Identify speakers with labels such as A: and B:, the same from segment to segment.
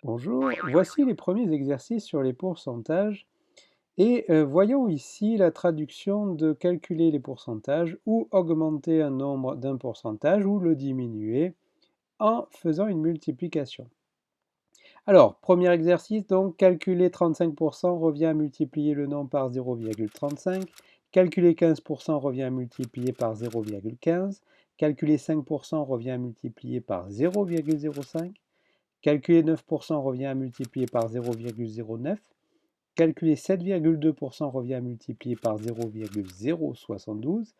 A: Bonjour, voici les premiers exercices sur les pourcentages et voyons ici la traduction de calculer les pourcentages ou augmenter un nombre d'un pourcentage ou le diminuer en faisant une multiplication. Alors, premier exercice, donc calculer 35% revient à multiplier le nombre par 0,35, calculer 15% revient à multiplier par 0,15, calculer 5% revient à multiplier par 0,05, calculer 9% revient à multiplier par 0,09. Calculer 7,2% revient à multiplier par 0,072.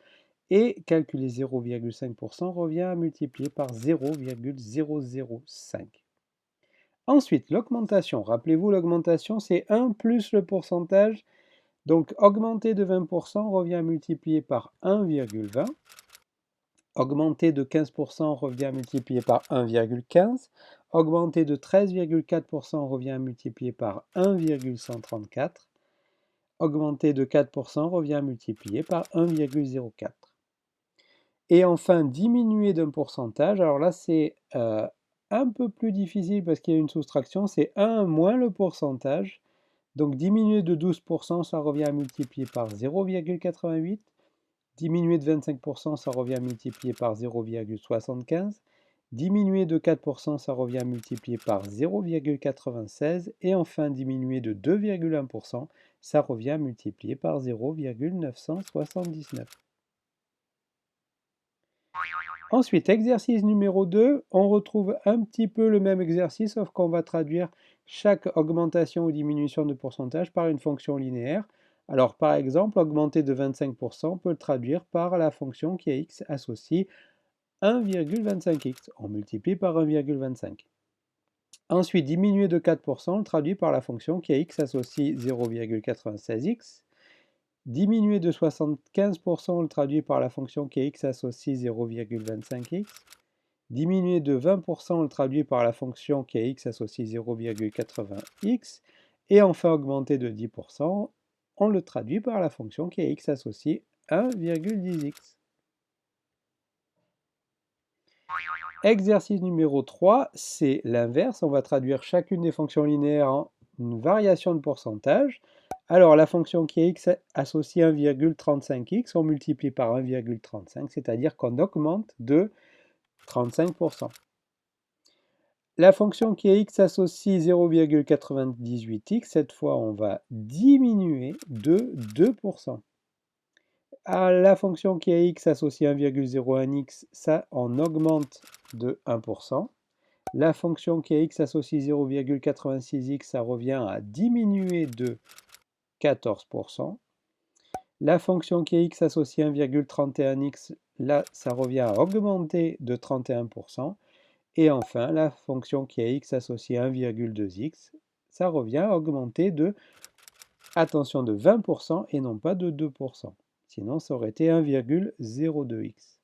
A: Et calculer 0,5% revient à multiplier par 0,005. Ensuite, l'augmentation. Rappelez-vous, l'augmentation, c'est 1 plus le pourcentage. Donc, augmenter de 20% revient à multiplier par 1,20. Augmenter de 15% revient à multiplier par 1,15. Augmenter de 13,4% revient à multiplier par 1,134. Augmenter de 4% revient à multiplier par 1,04. Et enfin, diminuer d'un pourcentage. Alors là, c'est un peu plus difficile parce qu'il y a une soustraction. C'est 1 moins le pourcentage. Donc diminuer de 12%, ça revient à multiplier par 0,88. Diminuer de 25%, ça revient à multiplier par 0,75. Diminuer de 4%, ça revient à multiplier par 0,96. Et enfin, diminuer de 2,1%, ça revient à multiplier par 0,979. Ensuite, exercice numéro 2, on retrouve un petit peu le même exercice, sauf qu'on va traduire chaque augmentation ou diminution de pourcentage par une fonction linéaire. Alors, par exemple, augmenter de 25%, on peut le traduire par la fonction qui est x associe 1,25x. On multiplie par 1,25. Ensuite, diminuer de 4%, on le traduit par la fonction qui est x associe 0,96x. Diminuer de 75%, on le traduit par la fonction qui est x associe 0,25x. Diminuer de 20%, on le traduit par la fonction qui est x associe 0,80x. Et enfin, augmenter de 10%, on le traduit par la fonction qui est x associe 1,10x. Exercice numéro 3, c'est l'inverse. On va traduire chacune des fonctions linéaires en une variation de pourcentage. Alors, la fonction qui est x associe 1,35x, on multiplie par 1,35, c'est-à-dire qu'on augmente de 35%. La fonction qui est x associe 0,98x, cette fois, on va diminuer de 2%. La fonction qui est x associe 1,01x, ça, on augmente de 1%. La fonction qui est x associe 0,86x, ça revient à diminuer de 14%. La fonction qui est x associe 1,31x, là, ça revient à augmenter de 31%. Et enfin, la fonction qui est x associée 1,2x, ça revient à augmenter de, attention, de 20% et non pas de 2%. Sinon, ça aurait été 1,02x.